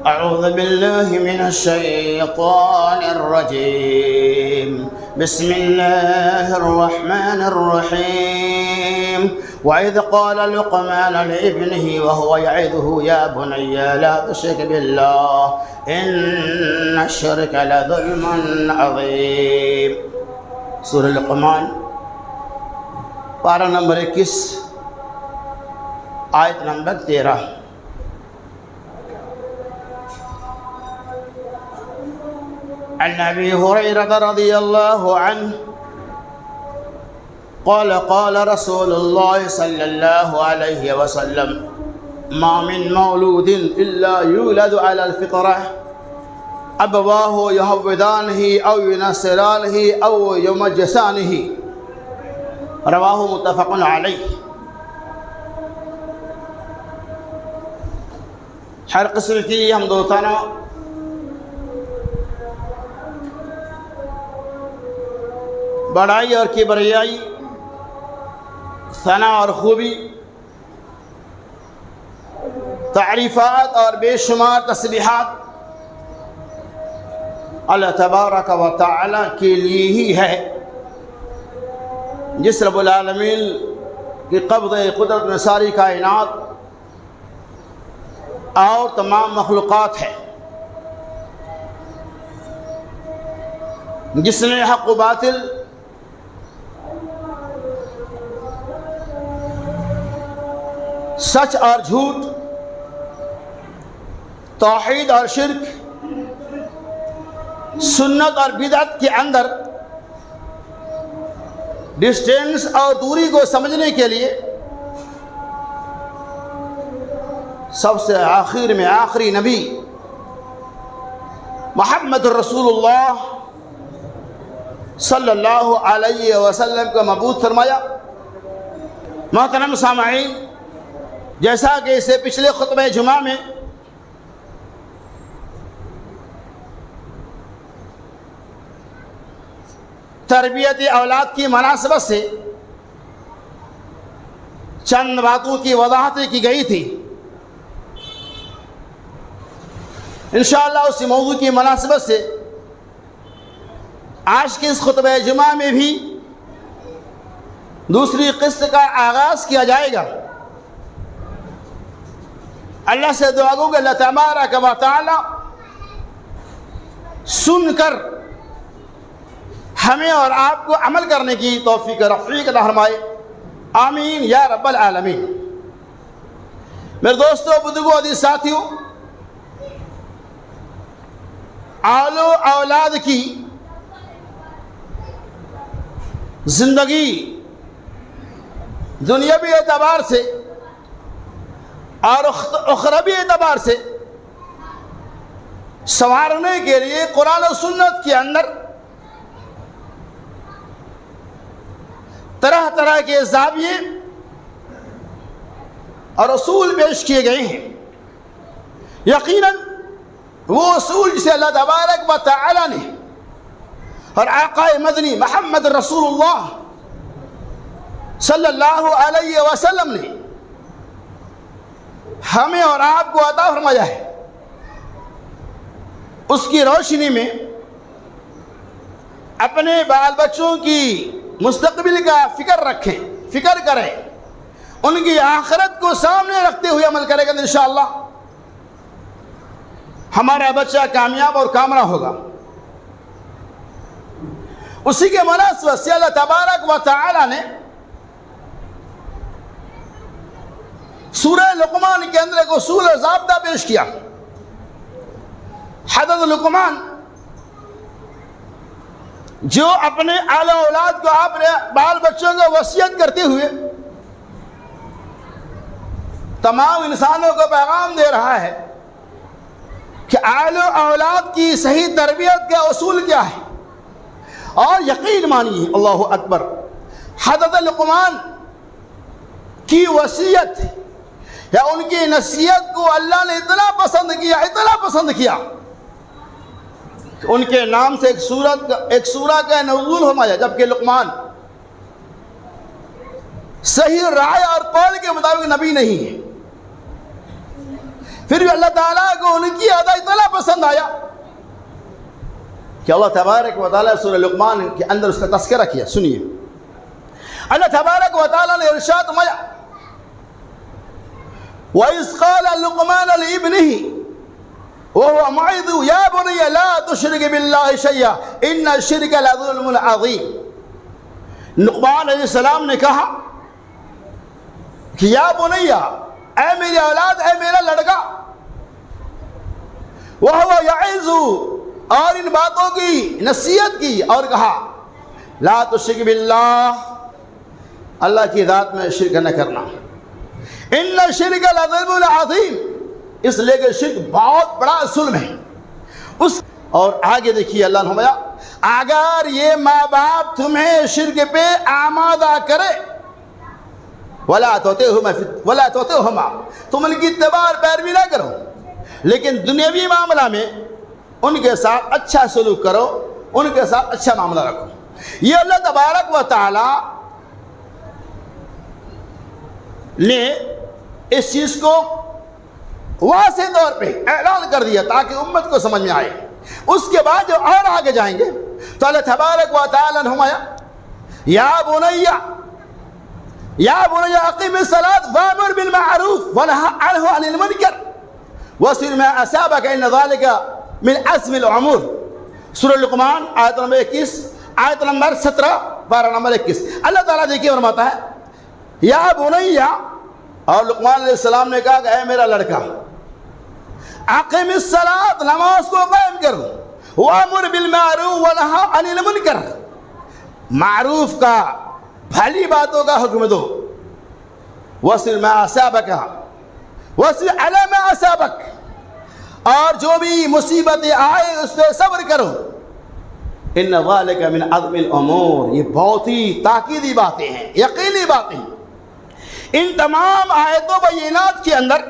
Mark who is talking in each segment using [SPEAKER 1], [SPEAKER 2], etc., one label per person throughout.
[SPEAKER 1] أعوذ بالله من الشيطان الرجيم بسم الله الرحمن الرحيم وإذ قال لقمان لابنه وهو يعظه يا بني لا تشرك بالله إن الشرك لظلم عظيم. سورہ لقمان پارہ نمبر 21 آیت نمبر 13. عن أبي هريرة رضي الله عنه قال قال رسول الله صلى الله عليه وسلم ما من مولود إلا يولد على الفطرة أبواه يهودانه أو ينصرانه أو يمجسانه. رواہ متفق علیہ. ہر قسم کی حمد و ثنا بڑائی اور کبریائی، ثنا اور خوبی، تعریفات اور بے شمار تسبیحات اللہ تبارک و تعالی کے لیے ہی ہے، جس رب العالمین کی قبض قدرت میں ساری کائنات اور تمام مخلوقات ہے، جس نے حق و باطل، سچ اور جھوٹ، توحید اور شرک، سنت اور بدعت کے اندر ڈسٹینس اور دوری کو سمجھنے کے لیے سب سے آخر میں آخری نبی محمد رسول اللہ صلی اللہ علیہ وسلم کو مبعوث فرمایا. محترم سامعین، جیسا کہ اسے پچھلے خطبہ جمعہ میں تربیت اولاد کی مناسبت سے چند باتوں کی وضاحت کی گئی تھی، انشاءاللہ اسی موضوع کی مناسبت سے آج کے اس خطبہ جمعہ میں بھی دوسری قسط کا آغاز کیا جائے گا. اللہ سے دعا گو کہ اللہ تبارک و تعالی سن کر ہمیں اور آپ کو عمل کرنے کی توفیق رفیق عطا فرمائے. آمین یا رب العالمین. میرے دوستوں، بزرگوں، عزیز ساتھیوں، آل و اولاد کی زندگی دنیاوی اعتبار سے اور اخروی اعتبار سے سنوارنے کے لیے قرآن و سنت کے اندر طرح طرح کے زاویے اور اصول پیش کیے گئے ہیں. یقیناً وہ اصول جسے اللہ تبارک و تعالی نے اور آقا مدنی محمد رسول اللہ صلی اللہ علیہ وسلم نے ہمیں اور آپ کو عطا فرمایا ہے، اس کی روشنی میں اپنے بال بچوں کی مستقبل کا فکر رکھیں، فکر کریں، ان کی آخرت کو سامنے رکھتے ہوئے عمل کرے گا، انشاءاللہ ہمارا بچہ کامیاب اور کامرا ہوگا. اسی کے مناسبت سے اللہ تبارک و تعالی نے سورہ لقمان کے اندر ایک اصول و ضابطہ پیش کیا. حضرت لقمان جو اپنے اعلی اولاد کو اپنے بال بچوں کو وصیت کرتے ہوئے تمام انسانوں کو پیغام دے رہا ہے کہ اعلی اولاد کی صحیح تربیت کا اصول کیا ہے. اور یقین مانیے، اللہ اکبر، حضرت لقمان کی وصیت یا ان کی نصیحت کو اللہ نے اتنا پسند کیا کہ ان کے نام سے ایک سورہ کا نزول فرمایا، جبکہ لقمان صحیح رائے اور قول کے مطابق نبی نہیں ہے. پھر بھی اللہ تعالیٰ کو ان کی ادا اتنا پسند آیا کہ اللہ تبارک و تعالیٰ سورہ لقمان کے اندر اس کا تذکرہ کیا. سنیے اللہ تبارک و تعالیٰ نے ارشاد فرمایا وَإِذْ قَالَ لُقْمَانُ لِابْنِهِ وَهُوَ مُعِظُهُ يَا بُنَيَّ لَا تُشْرِكْ بِاللَّهِ شَيْئًا إِنَّ الشِّرْكَ لَظُلْمٌ عَظِيمٌ. لقمان علیہ السلام نے کہا کہ یا بنیا، اے میری اولاد، اے میرا لڑکا، وَهُوَ يَعِظُهُ، اور ان باتوں کی نصیحت کی اور کہا لا تشرک باللہ، اللہ کی ذات میں شرک نہ کرنا. ان الشرک لظلم عظیم، اس لیے کہ شرک بہت بڑا ظلم ہے. اور آگے دیکھیے اللہ نے فرمایا اگر یہ ماں باپ تمہیں شرک پہ آمادہ کرے ولا تطعهما، تم ان کی اتباع پیروی نہ کرو، لیکن دنیاوی معاملہ میں ان کے ساتھ اچھا سلوک کرو، ان کے ساتھ اچھا معاملہ رکھو. یہ اللہ تبارک و تعالی نے اس چیز کو واضح طور پہ اعلان کر دیا تاکہ امت کو سمجھ میں آئے. اس کے بعد جو اور آگے جائیں گے تو اللہ تبارک و تعالی نے فرمایا یا بنی اقیم الصلاۃ وامر بالمعروف ونہی عن المنکر واصبر ما اصابک ان ذلک من عزم الامور. سورہ لقمان آیت نمبر 21، آیت نمبر 17، پارہ نمبر 21. اللہ تعالیٰ دیکھیے فرماتا ہے یا بنیا، اور لقمان علیہ السلام نے کہا کہ اے میرا لڑکا، اقیم الصلاۃ، نماز کو قائم کرو، وامر بالمعروف ونہی عن المنکر، معروف کا، بھلی باتوں کا حکم دو، واصبر ما اصابک واصبر علی ما اصابک، اور جو بھی مصیبتیں آئے اس پہ صبر کرو. ان ذالک من عزم الامور، یہ بہت ہی تاکیدی باتیں ہیں، یقینی باتیں ہیں. ان تمام آیتوں بینات کے اندر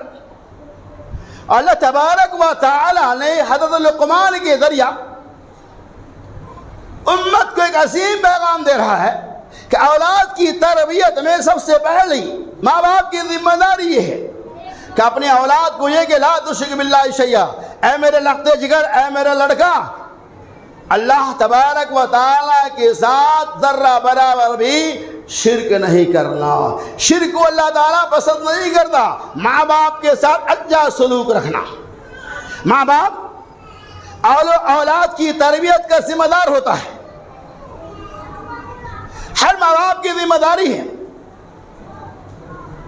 [SPEAKER 1] اللہ تبارک و تعالی نے حضرت لقمان کے ذریعہ امت کو ایک عظیم پیغام دے رہا ہے کہ اولاد کی تربیت میں سب سے پہلی ماں باپ کی ذمہ داری یہ ہے کہ اپنے اولاد کو یہ کہ لا تشرک باللہ شیئا، اے میرے لختے جگر، اے میرا لڑکا، اللہ تبارک و تعالی کے ساتھ ذرہ برابر بھی شرک نہیں کرنا. شرک کو اللہ تعالیٰ پسند نہیں کرتا. ماں باپ کے ساتھ اچھا سلوک رکھنا. ماں باپ اولاد کی تربیت کا ذمہ دار ہوتا ہے. ہر ماں باپ کی ذمہ داری ہے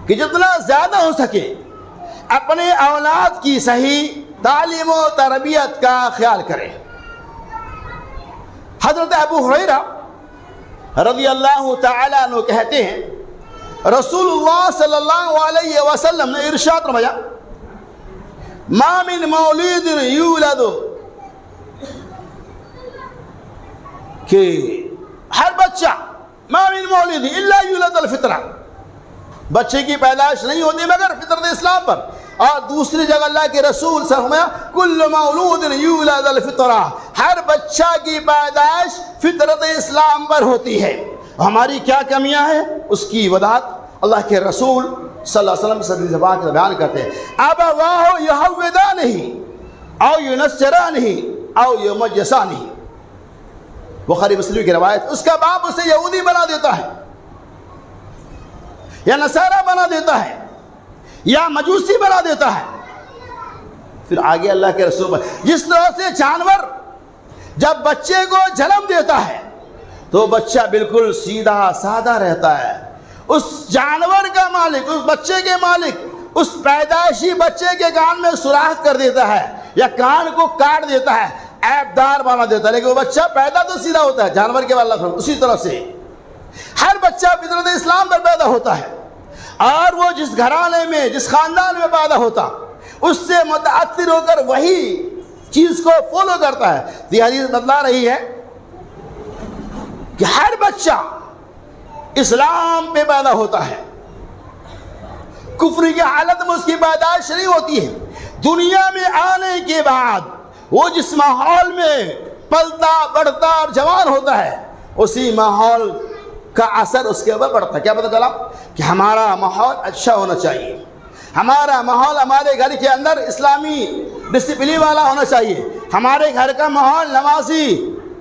[SPEAKER 1] کہ جتنا زیادہ ہو سکے اپنے اولاد کی صحیح تعلیم و تربیت کا خیال کرے. حضرت ابو ہریرہ رضی اللہ تعالیٰ عنہ کہتے ہیں رسول اللہ صلی اللہ علیہ وسلم نے ارشاد فرمایا ما من مولود یولد، کہ ہر بچہ ما من مولود الا یولد الفطرہ، بچے کی پیدائش نہیں ہوتی مگر فطرت اسلام پر. اور دوسری جگہ اللہ کے رسول صلی اللہ علیہ وسلم کل مولود یولد الفطرہ، ہر بچہ کی پیدائش فطرت اسلام پر ہوتی ہے. ہماری کیا کمیاں ہیں اس کی وضاحت اللہ کے رسول صلی اللہ علیہ وسلم صدی زبان کا بیان کرتے ہیں. ابواہ یہودانہ او ینصرانہ او یمجسانہ، بخاری مسلم کی روایت. اس کا باپ اسے یہودی بنا دیتا ہے یا نصارہ بنا دیتا ہے یا مجوسی بنا دیتا ہے. پھر آگے اللہ کے رسول پر جس طرح سے جانور جب بچے کو جنم دیتا ہے تو بچہ بالکل سیدھا سادہ رہتا ہے. اس جانور کا مالک، اس بچے کے مالک اس پیدائشی بچے کے کان میں سوراخ کر دیتا ہے یا کان کو کاٹ دیتا ہے، عیب دار بنا دیتا ہے، لیکن وہ بچہ پیدا تو سیدھا ہوتا ہے جانور کے والا. اسی طرح سے ہر بچہ فطرت اسلام پر پیدا ہوتا ہے، اور وہ جس گھرانے میں، جس خاندان میں پیدا ہوتا اس سے متاثر ہو کر وہی چیز کو فالو کرتا ہے. یہ حدیث بتلا رہی ہے کہ ہر بچہ اسلام پہ پیدا ہوتا ہے، کفر کی حالت میں اس کی پیدائش نہیں ہوتی ہے. دنیا میں آنے کے بعد وہ جس ماحول میں پلتا بڑھتا اور جوان ہوتا ہے اسی ماحول کا اثر اس کے اوپر پڑتا ہے. کیا پتہ چلا کہ ہمارا ماحول اچھا ہونا چاہیے، ہمارا ماحول ہمارے گھر کے اندر اسلامی ڈسپلن والا ہونا چاہیے، ہمارے گھر کا ماحول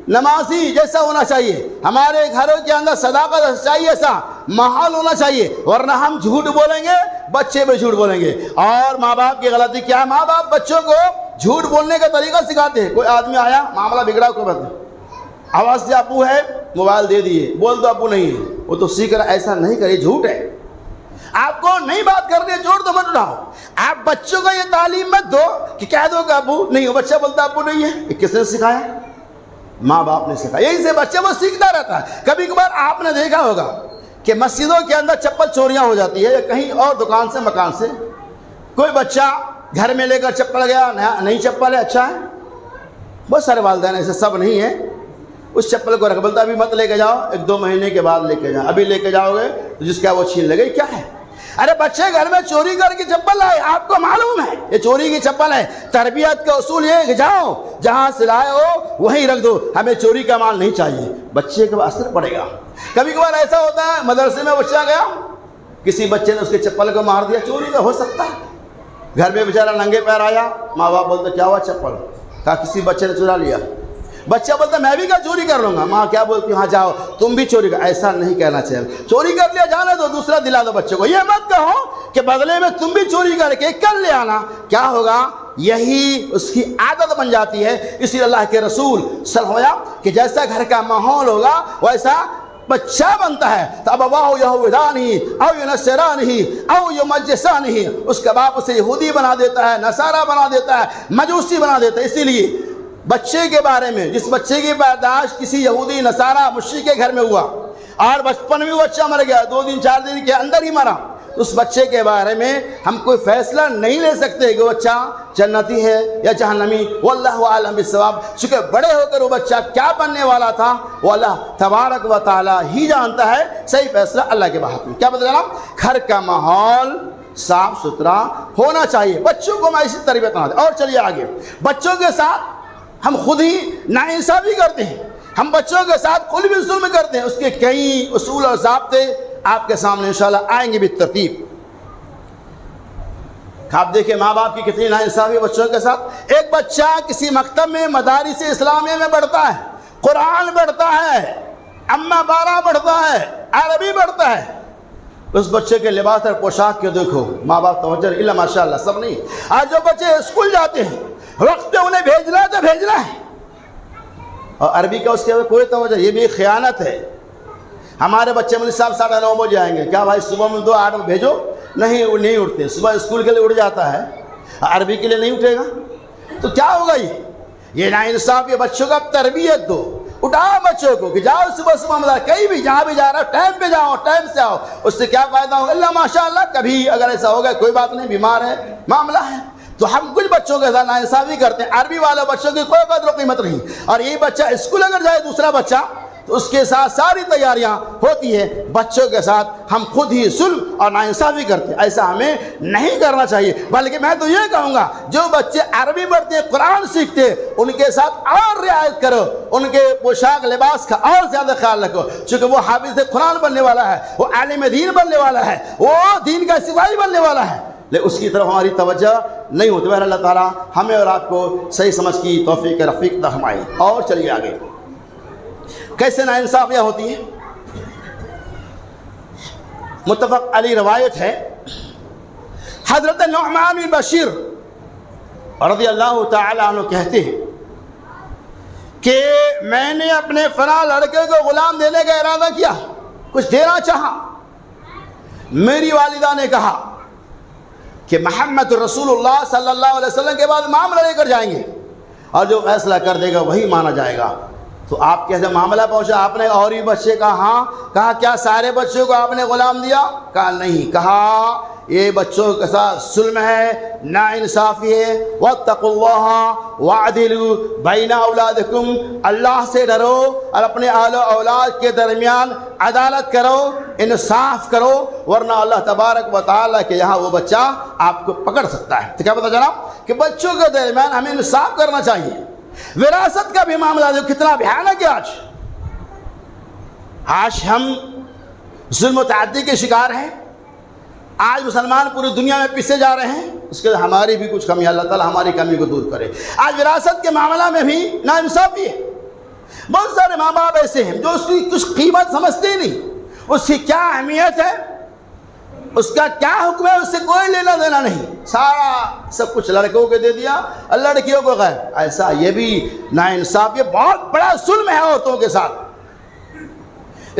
[SPEAKER 1] نمازی جیسا ہونا چاہیے، ہمارے گھروں کے اندر صداقت سچائی ایسا ماحول ہونا چاہیے، ورنہ ہم جھوٹ بولیں گے، بچے بھی جھوٹ بولیں گے۔ اور ماں باپ کی غلطی کیا ہے؟ ماں باپ بچوں کو جھوٹ بولنے کا طریقہ سکھاتے ہیں۔ کوئی آدمی آیا، معاملہ بگڑا، کوئی بات نہیں، آواز سے ابو ہے، موبائل دے دیے، بول دو ابو نہیں ہے، وہ تو سیکھ رہا، ایسا نہیں کرے، جھوٹ ہے۔ آپ کو نہیں بات کرنے جوڑ تو مت اٹھاؤ۔ آپ بچوں کو یہ تعلیم مت دو کہ کہہ دو کہ ابو نہیں ہو، بچہ بولتا ابو نہیں ہے، یہ کس نے سکھایا؟ ماں باپ نے سکھایا۔ یہی سے بچے وہ سیکھتا رہتا ہے۔ کبھی کبھار آپ نے دیکھا ہوگا کہ مسجدوں کے اندر چپل چوریاں ہو جاتی ہے، یا کہیں اور دکان سے مکان سے کوئی بچہ گھر میں لے کر چپل گیا، نئی چپل ہے، اچھا ہے، بہت سارے والدین ایسے، سب نہیں ہیں، اس چپل کو رکھ، بولتا ابھی مت لے کے جاؤ، 1-2 مہینے کے بعد لے کے جاؤ، ابھی لے کے جاؤ گے تو جس کا وہ چھین لے گئی۔ کیا ہے؟ ارے بچے گھر میں چوری کر کے چپل لائے، آپ کو معلوم ہے یہ چوری کی چپل ہے۔ تربیت کا اصول یہ ہے کہ جاؤ جہاں سے لائے ہو وہیں رکھ دو، ہمیں چوری کا مال نہیں چاہیے، بچے کا اثر پڑے گا۔ کبھی کبھار ایسا ہوتا ہے، مدرسے میں بچہ گیا، کسی بچے نے اس کے چپل کو مار دیا، چوری کا ہو سکتا ہے، گھر میں بیچارہ ننگے پیر آیا، ماں باپ بولتے کیا ہوا؟ چپل، کہا کسی بچے نے چرا لیا، بچہ بولتا میں بھی کیا چوری کر لوں گا، ماں کیا بولتی ہاں جاؤ تم بھی چوری کر، ایسا نہیں کہنا چاہیے، چوری کر لیا جانے دو، دوسرا دلا دو بچے کو، یہ مت کہو کہ بدلے میں تم بھی چوری کر کے کل لے آنا، کیا ہوگا؟ یہی اس کی عادت بن جاتی ہے۔ اسی لیے اللہ کے رسول صلی اللہ علیہ وسلم کہ جیسا گھر کا ماحول ہوگا ویسا بچہ بنتا ہے۔ تو ابواہ یہودانہ او ینصرانہ او یمجسانہ، اس کا باپ اسے یہودی بنا دیتا ہے، نصارہ بنا دیتا ہے، مجوسی بنا دیتا ہے۔ اسی لیے بچے کے بارے میں، جس بچے کی پیدائش کسی یہودی نصارہ مشرک کے گھر میں ہوا اور بچپن میں وہ بچہ مر گیا، 2 دن 4 دن کے اندر ہی مرا، اس بچے کے بارے میں ہم کوئی فیصلہ نہیں لے سکتے کہ وہ بچہ جنتی ہے یا جہنمی، واللہ اعلم بالصواب۔ چونکہ بڑے ہو کر وہ بچہ کیا بننے والا تھا وہ اللہ تبارک و تعالی ہی جانتا ہے، صحیح فیصلہ اللہ کے ہاتھ میں۔ کیا پتہ چلا؟ گھر کا ماحول صاف ستھرا ہونا چاہیے، بچوں کو معاشی تربیت نہ دیں۔ اور چلیے آگے، بچوں کے ساتھ ہم خود ہی ناانصافی کرتے ہیں، ہم بچوں کے ساتھ خود بھی ظلم کرتے ہیں، اس کے کئی اصول اور ضابطے آپ کے سامنے انشاءاللہ آئیں گے بالترتیب۔ آپ دیکھیں ماں باپ کی کتنی ناانصافی بچوں کے ساتھ۔ ایک بچہ کسی مکتب میں مدارس اسلامیہ میں پڑھتا ہے، قرآن پڑھتا ہے، اما بارہ پڑھتا ہے، عربی پڑھتا ہے، اس بچے کے لباس اور پوشاک کے دیکھو ماں باپ توجہ، الا ماشاءاللہ سب نہیں۔ آج جو بچے اسکول جاتے ہیں وقت پہ انہیں بھیجنا ہے تو بھیجنا ہے، اور عربی کا اس کے کوئی توجہ، یہ بھی خیانت ہے۔ ہمارے بچے مجھے صاحب 9:30 بجے آئیں گے، کیا بھائی صبح میں 8 بجے بھیجو؟ نہیں، وہ نہیں اٹھتے، صبح اسکول کے لیے اٹھ جاتا ہے، عربی کے لیے نہیں اٹھے گا، تو کیا ہوگا؟ یہ ناانصاف۔ یہ بچوں کا تربیت دو، اٹھاؤ بچوں کو کہ جاؤ صبح صبح مدرسہ، کہیں بھی جہاں بھی جا رہا ہو ٹائم پہ جاؤ، ٹائم سے آؤ، اس سے کیا فائدہ ہوگا؟ اللہ ماشاءاللہ۔ کبھی اگر ایسا ہوگا کوئی بات نہیں، بیمار ہے، معاملہ ہے، تو ہم کچھ بچوں کے ساتھ ناانصافی کرتے ہیں، عربی والے بچوں کی کوئی قدر و قیمت نہیں، اور یہی بچہ اسکول اگر جائے دوسرا بچہ تو اس کے ساتھ ساری تیاریاں ہوتی ہیں، بچوں کے ساتھ ہم خود ہی ظلم اور ناانصافی کرتے ہیں، ایسا ہمیں نہیں کرنا چاہیے۔ بلکہ میں تو یہ کہوں گا جو بچے عربی پڑھتے ہیں، قرآن سیکھتے ہیں، ان کے ساتھ اور رعایت کرو، ان کے پوشاک لباس کا اور زیادہ خیال رکھو، چونکہ وہ حافظ قرآن بننے والا ہے، وہ عالم دین بننے والا ہے، وہ دین کا سپاہی بننے والا ہے، لیکن اس کی طرف ہماری توجہ نہیں ہوتی۔ بہر اللہ تعالیٰ ہمیں اور آپ کو صحیح سمجھ کی توفیق رفیق عطا فرمائے۔ اور چلیے آگے، کیسے ناانصافیاں ہوتی ہیں؟ متفق علی روایت ہے، حضرت نعمان بن بشیر رضی اللہ تعالی عنہ کہتے ہیں کہ میں نے اپنے فلاں لڑکے کو غلام دینے کا ارادہ کیا، کچھ دینا چاہا، میری والدہ نے کہا کہ محمد رسول اللہ صلی اللہ علیہ وسلم کے بعد معاملہ لے کر جائیں گے، اور جو فیصلہ کر دے گا وہی مانا جائے گا۔ تو آپ کیسے معاملہ پہنچا؟ آپ نے اور ہی بچے کا ہاں کہا، کیا سارے بچوں کو آپ نے غلام دیا؟ کہا نہیں، کہا یہ بچوں کے ساتھ ظلم ہے، ناانصافی ہے۔ واتقوا اللہ واعدلوا بین اولادکم، اللہ سے ڈرو اور اپنے اہل و اولاد کے درمیان عدالت کرو، انصاف کرو، ورنہ اللہ تبارک و تعالیٰ کے یہاں وہ بچہ آپ کو پکڑ سکتا ہے۔ تو کیا پتہ چلا کہ بچوں کے درمیان ہمیں انصاف کرنا چاہیے۔ وراثت کا بھی معاملہ جو کتنا بھیانک ہے آج ہم ظلم و تعدی کے شکار ہیں۔ آج مسلمان پوری دنیا میں پیچھے جا رہے ہیں، اس کے ہماری بھی کچھ کمی، اللہ تعالیٰ ہماری کمی کو دور کرے۔ آج وراثت کے معاملہ میں بھی ناانصافی ہے، بہت سارے ماں باپ ایسے ہیں جو اس کی کچھ قیمت سمجھتے ہی نہیں، اس کی کیا اہمیت ہے، اس کا کیا حکم ہے، اس سے کوئی لینا دینا نہیں، سارا سب کچھ لڑکوں کو دے دیا اور لڑکیوں کو غیر۔ ایسا یہ بھی ناانصاف، یہ بہت بڑا ظلم ہے عورتوں کے ساتھ۔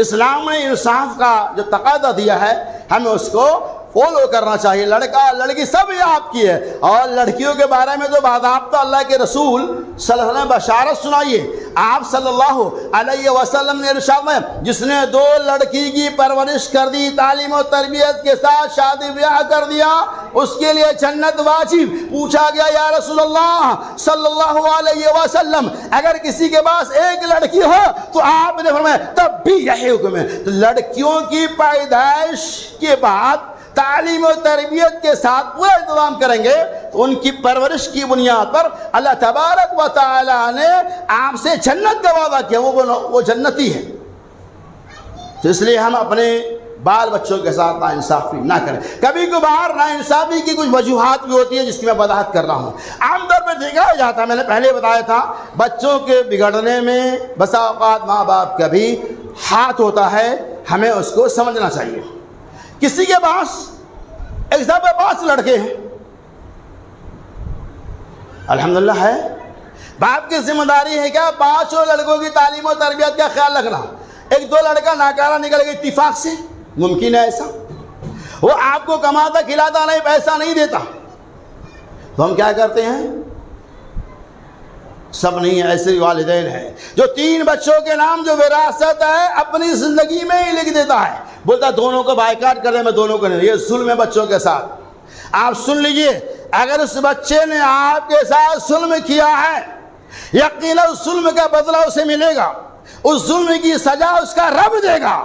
[SPEAKER 1] اسلام نے انصاف کا جو تقاضا دیا ہے ہمیں اس کو فالو کرنا چاہیے۔ لڑکا لڑکی سب یہ آپ کی ہے، اور لڑکیوں کے بارے میں جو باضابطہ اللہ کے رسول صلی اللہ علیہ وسلم نے بشارت سنائیے۔ آپ صلی اللہ علیہ وسلم نے ارشاد میں جس نے 2 لڑکی کی پرورش کر دی، تعلیم و تربیت کے ساتھ شادی بیاہ کر دیا، اس کے لیے جنت واجب۔ پوچھا گیا یا رسول اللہ صلی اللہ علیہ وسلم اگر کسی کے پاس 1 لڑکی ہو تو آپ نے فرمایا تب بھی یہی حکم ہے۔ تو لڑکیوں کی پیدائش کے بعد تعلیم و تربیت کے ساتھ پورا انتظام کریں گے تو ان کی پرورش کی بنیاد پر اللہ تبارک و تعالی نے آپ سے جنت کا وعدہ کیا، وہ جنتی ہے۔ تو اس لیے ہم اپنے بال بچوں کے ساتھ ناانصافی نہ کریں۔ کبھی کبھار ناانصافی کی کچھ وجوہات بھی ہوتی ہیں جس کی میں وضاحت کر رہا ہوں۔ عام طور پہ دیکھا جاتا ہے، میں نے پہلے بتایا تھا، بچوں کے بگڑنے میں بسا اوقات ماں باپ کا بھی ہاتھ ہوتا ہے، ہمیں اس کو سمجھنا چاہیے۔ کسی کے پاس ایک صاحب 5 لڑکے ہیں، الحمدللہ ہے، باپ کی ذمہ داری ہے کیا 5 لڑکوں کی تعلیم و تربیت کا خیال رکھنا۔ 1-2 لڑکا ناکارہ نکل گیا اتفاق سے، ممکن ہے ایسا، وہ آپ کو کماتا کھلاتا نہیں، پیسہ نہیں دیتا، تو ہم کیا کرتے ہیں؟ سب نہیں ہے، ایسے والدین ہیں جو 3 بچوں کے نام جو وراثت ہے اپنی زندگی میں ہی لکھ دیتا ہے، بولتا دونوں کو بائیکاٹ کر دیں، میں دونوں کو نہیں۔ یہ ظلم ہے بچوں کے ساتھ۔ آپ سن لیجئے، اگر اس بچے نے آپ کے ساتھ ظلم کیا ہے، یقیناً اس ظلم کا بدلہ اسے ملے گا، اس ظلم کی سزا اس کا رب دے گا۔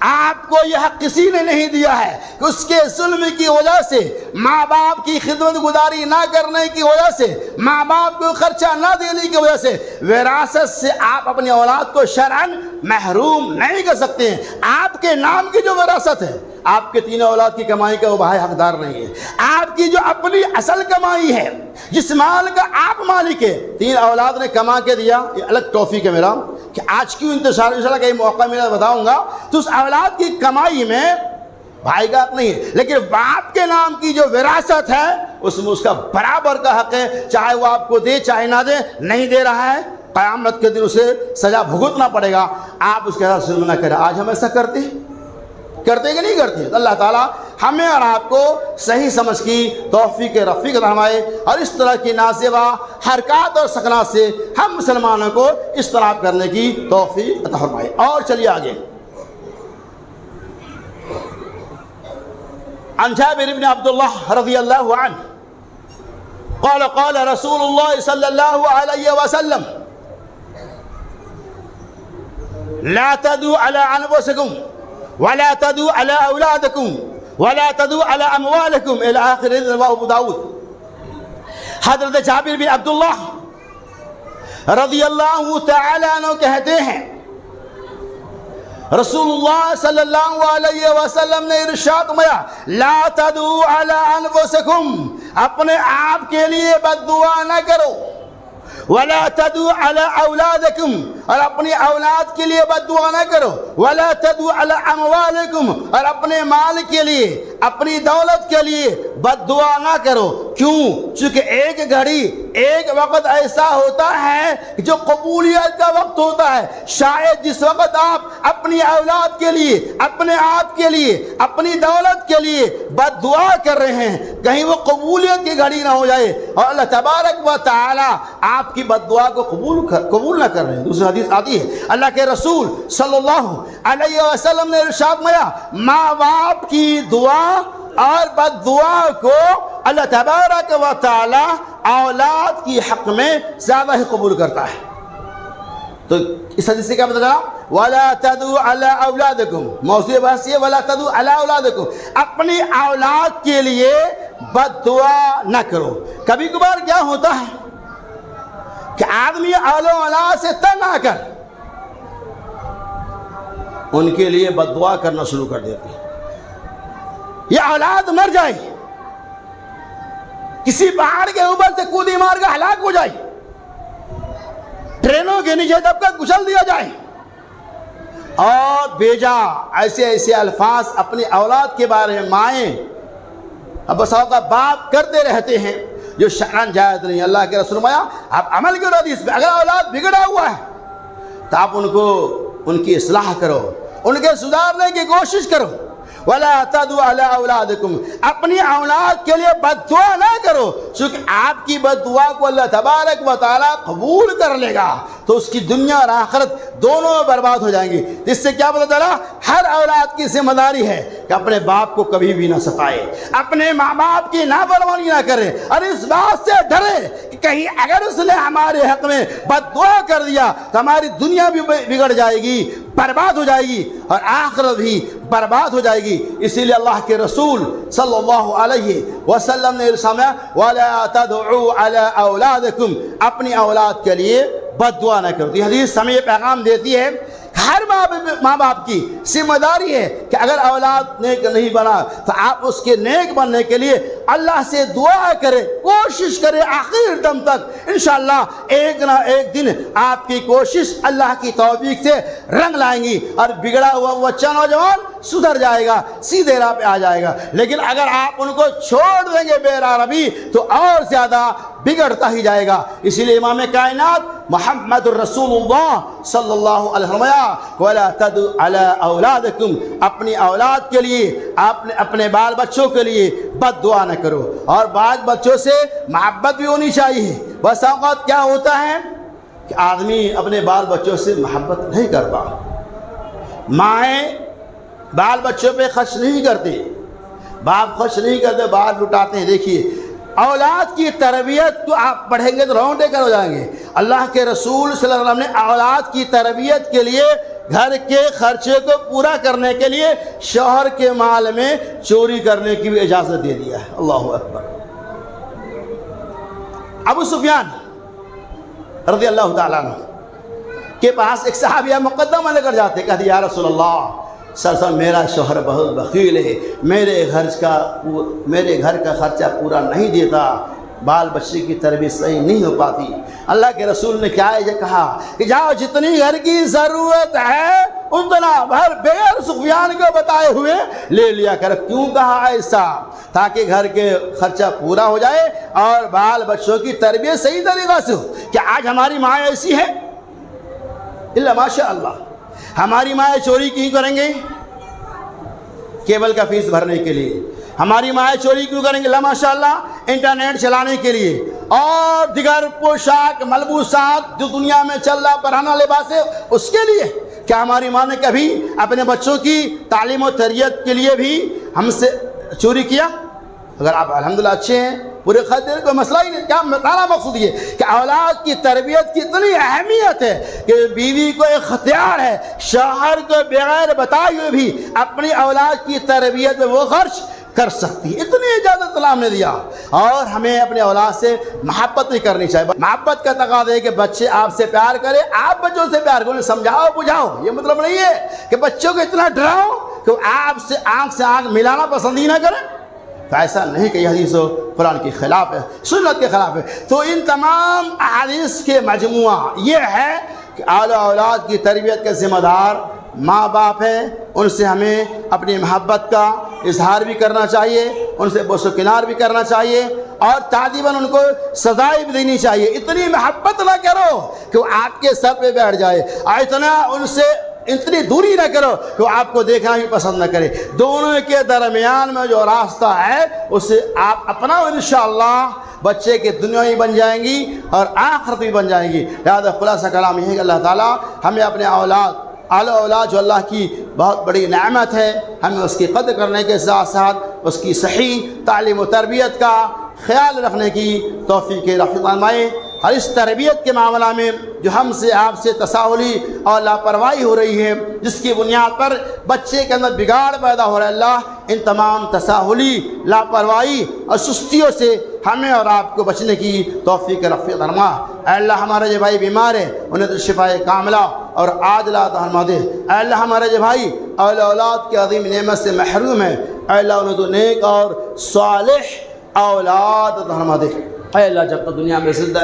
[SPEAKER 1] آپ کو یہ حق کسی نے نہیں دیا ہے کہ اس کے ظلم کی وجہ سے، ماں باپ کی خدمت گزاری نہ کرنے کی وجہ سے، ماں باپ کو خرچہ نہ دینے کی وجہ سے وراثت سے آپ اپنی اولاد کو شرعاً محروم نہیں کر سکتے ہیں۔ آپ کے نام کی جو وراثت ہے، آپ کے 3 اولاد کی کمائی کا وہ بھائی حقدار نہیں ہے۔ آپ کی جو اپنی اصل کمائی ہے، جس مال کا آپ مالک ہے، 3 اولاد نے کما کے دیا، یہ الگ ٹاپک ہے میرا کہ آج کیوں انتشار، انشاءاللہ کہیں موقع ملا بتاؤں گا، تو اس اولاد کی کمائی میں بھائی کا حق نہیں ہے، لیکن باپ کے نام کی جو وراثت ہے اس میں اس کا برابر کا حق ہے، چاہے وہ آپ کو دے چاہے نہ دے، نہیں دے رہا ہے قیامت کے دن اسے سزا بھگتنا پڑے گا۔ آپ اس کے ساتھ ظلم نہ کریں۔ آج ہم ایسا کرتے کہ نہیں کرتے؟ اللہ تعالیٰ ہمیں اور آپ کو صحیح سمجھ کی توفیق رفیق فرمائے، اور اس طرح کی نازیبا حرکات اور سکنات سے ہم مسلمانوں کو اجتناب کرنے کی توفیق عطا فرمائے۔ اور چلیے آگے۔ عن جابر بن عبد الله رضي الله عنه قال قال رسول الله صلى الله عليه وسلم لا تدعوا على أنفسكم ولا تدعوا على أولادكم ولا تدعوا على أموالكم إلى آخر رواه أبو داود۔ حضرت جابر بن عبداللہ رضی اللہ تعالیٰ عنہ کہتے ہیں رسول اللہ صلی اللہ علیہ وسلم نے ارشاد فرمایا لا تدعوا علی انفسکم، اپنے آپ کے لیے بد دعا نہ کرو، ولا تدعوا علی اولادکم، اور اپنی اولاد کے لیے بد دعا نہ کرو، ولا تدعوا علی اموالکم، اور اپنے مال کے لیے اپنی دولت کے لیے بد دعا نہ کرو۔ کیوں؟ چونکہ ایک گھڑی ایک وقت ایسا ہوتا ہے جو قبولیت کا وقت ہوتا ہے، شاید جس وقت آپ اپنی اولاد کے لیے، اپنے آپ کے لیے، اپنی دولت کے لیے بد دعا کر رہے ہیں، کہیں وہ قبولیت کی گھڑی نہ ہو جائے اور اللہ تبارک و تعالی آپ کی بد دعا کو قبول نہ کر رہے ہیں۔ دوسری حدیث آتی ہے اللہ کے رسول صلی اللہ علیہ وسلم نے ارشاد فرمایا ماں باپ کی دعا اور بد دعا کو اللہ تبارک و تعالی اولاد کی حق میں زیادہ ہی قبول کرتا ہے۔ تو اس حدیث سے کیا پتہ چلا؟ وَلَا تَدُعُوا عَلَىٰ أَوْلَادِكُمْ، موضوع بحث یہ وَلَا تَدُعُوا عَلَىٰ أَوْلَادِكُمْ، اپنی اولاد کے لیے بد دعا نہ کرو۔ کبھی کبھار کیا ہوتا ہے کہ آدمی اولاد سے تنگ آ کر ان کے لیے بد دعا کرنا شروع کر دیتے ہیں۔ یہ اولاد مر جائے، کسی پہاڑ کے اوپر سے کودی مار کے ہلاک ہو جائے، ٹرینوں کے نیچے دب کر کچل دیا جائے، اور بیجا ایسے ایسے الفاظ اپنی اولاد کے بارے میں مائیں اب بسا اوقات بات کرتے رہتے ہیں جو شرعاً جائز نہیں۔ اللہ کے رسول فرمایا آپ عمل کرو حدیث پہ، اگر اولاد بگڑا ہوا ہے تو آپ ان کی اصلاح کرو، ان کے سدھارنے کی کوشش کرو۔ وَلَا تَدْعُوا عَلَىٰ أَوْلَادِكُمْ، اپنی اولاد کے لیے بد دعا نہ کرو، چونکہ آپ کی بد دعا کو اللہ تبارک و تعالیٰ قبول کر لے گا تو اس کی دنیا اور آخرت دونوں برباد ہو جائیں گی۔ اس سے کیا پتہ چلا؟ ہر اولاد کی ذمہ داری ہے کہ اپنے باپ کو کبھی بھی نہ ستائے، اپنے ماں باپ کی نافرمانی نہ کرے، اور اس بات سے ڈرے کہ کہیں اگر اس نے ہمارے حق میں بد دعا کر دیا تو ہماری دنیا بھی بگڑ جائے گی، برباد ہو جائے گی، اور آخرت بھی برباد ہو جائے گی۔ اسی لیے اللہ کے رسول صلی اللہ علیہ وسلم نے ارشاد وَلَا تَدْعُوا عَلَىٰ أَوْلَادِكُمْ، اپنی اولاد کے لیے بد دعا نہ کرو۔ یہ حدیث ہمیں یہ پیغام دیتی ہے ہر ماں باپ کی ذمہ داری ہے کہ اگر اولاد نیک نہیں بنا تو آپ اس کے نیک بننے کے لیے اللہ سے دعا کریں، کوشش کریں آخر دم تک، انشاءاللہ ایک نہ ایک دن آپ کی کوشش اللہ کی توفیق سے رنگ لائیں گی اور بگڑا ہوا بچہ نوجوان سدھر جائے گا، سیدھے راہ پہ آ جائے گا۔ لیکن اگر آپ ان کو چھوڑ دیں گے بے راہ روی تو اور زیادہ بگڑتا ہی جائے گا۔ اسی لیے امام کائنات محمد الرسول اللہ صلی اللہ علیہ وسلم وَلَا تَدْعُوا عَلَىٰ أَوْلَادِكُمْ، اپنی اولاد کے لیے، اپنے بال بچوں کے لیے بد دعا نہ کرو، اور بعض بچوں سے محبت بھی ہونی چاہیے۔ بس اوقات کیا ہوتا ہے کہ آدمی اپنے بال بچوں سے محبت نہیں کرتا، مائیں بال بچوں پہ خرچ نہیں کرتے، باپ خرچ نہیں کرتے، بال لٹاتے ہیں۔ دیکھیے اولاد کی تربیت تو آپ پڑھیں گے تو رونڈے ہو جائیں گے۔ اللہ کے رسول صلی اللہ علیہ وسلم نے اولاد کی تربیت کے لیے گھر کے خرچے کو پورا کرنے کے لیے شوہر کے مال میں چوری کرنے کی بھی اجازت دے دیا ہے۔ اللہ اکبر۔ ابو سفیان رضی اللہ تعالیٰ عنہ کے پاس ایک صحابیہ مقدمہ لے کر جاتے، کہتے یا رسول اللہ سر میرا شوہر بہت بخیل ہے، میرے گھر کا خرچہ پورا نہیں دیتا، بال بچے کی تربیت صحیح نہیں ہو پاتی۔ اللہ کے رسول نے کیا یہ کہا کہ جاؤ جتنی گھر کی ضرورت ہے اتنا بھر بغیر سفیان کو بتائے ہوئے لے لیا کر۔ کیوں کہا ایسا؟ تاکہ گھر کے خرچہ پورا ہو جائے اور بال بچوں کی تربیت صحیح طریقہ سے ہو۔ کہ آج ہماری ماں ایسی ہے اللہ ماشاء اللہ، ہماری مائیں چوری کیوں کریں گے؟ کیبل کا فیس بھرنے کے لیے۔ ہماری مائیں چوری کیوں کریں گے؟ لا ماشاءاللہ انٹرنیٹ چلانے کے لیے اور دیگر پوشاک ملبوسات جو دنیا میں چل رہا پرانا لباس ہے اس کے لیے۔ کیا ہماری ماں نے کبھی اپنے بچوں کی تعلیم و تربیت کے لیے بھی ہم سے چوری کیا؟ اگر آپ الحمدللہ اچھے ہیں پورے خاطر کوئی مسئلہ ہی نہیں۔ کیا بتانا مقصود یہ کہ اولاد کی تربیت کی اتنی اہمیت ہے کہ بیوی کو اختیار ہے شوہر کو بغیر بتائے ہوئے بھی اپنی اولاد کی تربیت میں وہ خرچ کر سکتی ہے۔ اتنی اجازت اسلام نے دیا، اور ہمیں اپنے اولاد سے محبت نہیں کرنی چاہیے۔ محبت کا تقاضا ہے کہ بچے آپ سے پیار کریں، آپ بچوں سے پیار کریں، سمجھاؤ بجھاؤ۔ یہ مطلب نہیں ہے کہ بچوں کو اتنا ڈراؤ کہ آپ سے آنکھ ملانا پسند ہی نہ کریں۔ تو ایسا نہیں کہ یہ حدیث قرآن کے خلاف ہے، سنت کے خلاف ہے۔ تو ان تمام احادیث کے مجموعہ یہ ہے کہ اولاد کی تربیت کے ذمہ دار ماں باپ ہیں، ان سے ہمیں اپنی محبت کا اظہار بھی کرنا چاہیے، ان سے بوس و کنار بھی کرنا چاہیے، اور تعدیباً ان کو سزائیں بھی دینی چاہیے۔ اتنی محبت نہ کرو کہ وہ آپ کے سر پہ بیٹھ جائے، اور اتنی دوری نہ کرو کہ وہ آپ کو دیکھنا بھی پسند نہ کرے۔ دونوں کے درمیان میں جو راستہ ہے اسے آپ اپناؤ، انشاءاللہ بچے کے دنیا ہی بن جائیں گی اور آخرت بھی بن جائیں گی۔ لہذا خلاصہ کلام یہ ہے کہ اللہ تعالیٰ ہمیں اپنے اولاد جو اللہ کی بہت بڑی نعمت ہے، ہمیں اس کی قدر کرنے کے ساتھ ساتھ اس کی صحیح تعلیم و تربیت کا خیال رکھنے کی توفیق فرمائے۔ اور اس تربیت کے معاملہ میں جو ہم سے آپ سے تساہلی اور لاپرواہی ہو رہی ہے، جس کی بنیاد پر بچے کے اندر بگاڑ پیدا ہو رہا ہے، اللہ ان تمام تساہلی، لاپرواہی اور سستیوں سے ہمیں اور آپ کو بچنے کی توفیق فرما۔ اے اللہ ہمارے جو بھائی بیمار ہیں انہیں تو شفائے کاملہ اور عاجلہ عطا فرما دے۔ اے اللہ ہمارے جو بھائی اہل اولاد کی عظیم نعمت سے محروم ہیں، اے اللہ انہیں تو نیک اور صالح اولاد عطا فرما دے۔ اے اللہ جب تک دنیا میں زندہ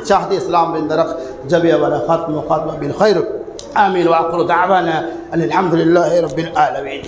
[SPEAKER 1] چاہتے اسلام زندہ رکھ، جب یہ والا ختم و خاتمہ بالخیر، آمین۔ وآخر دعوانا ان الحمد للہ رب العالمین۔